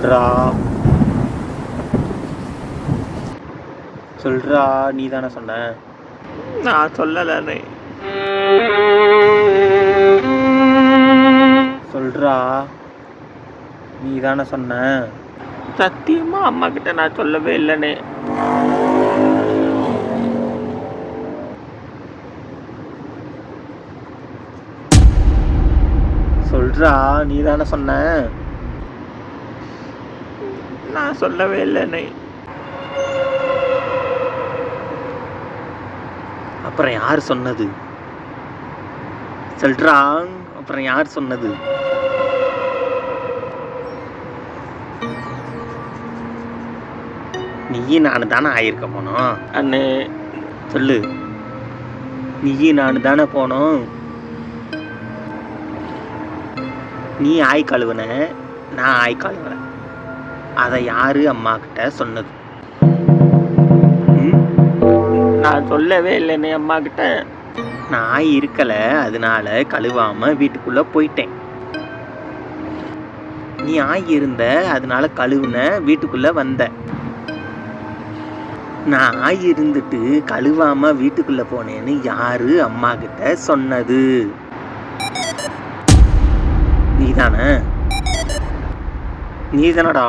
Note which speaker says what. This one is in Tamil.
Speaker 1: சொல்றா சொல்றா, நீ தானே சொன்ன?
Speaker 2: நான் சொல்லலண்ணே.
Speaker 1: சொல்றா, நீ தானே சொன்ன?
Speaker 2: சத்தியமா அம்மா கிட்ட நான் சொல்லவே இல்லைண்ணே.
Speaker 1: சொல்றா, நீ தானே சொன்ன?
Speaker 2: நான் சொல்லவே இல்லைண்ணே.
Speaker 1: அப்புறம் யார் சொன்னது? சொல்றா, அப்புறம் யார் சொன்னது? நீயும் நானு தானே ஆயிருக்க போனோம்.
Speaker 2: அண்ணே
Speaker 1: சொல்லு, நீயும் நானு தானே போனோம். நீ ஆய் கழுவுன, நான் ஆய் கழுவுறேன். அதை யாரு அம்மா கிட்ட சொன்னது?
Speaker 2: நான் சொல்லவே இல்லைண்ணே அம்மா கிட்ட.
Speaker 1: நான் ஆய் இருக்கல, அதனால கழுவாம வீட்டுக்குள்ள போயிட்டேன். நீ ஆய் இருந்த, அதனால கழுவுன, வீட்டுக்குள்ள வந்த. நான் ஆய் இருந்துட்டு கழுவாம வீட்டுக்குள்ள போனேன்னு யாரு அம்மா கிட்ட சொன்னது? நீதானே? நீதானடா?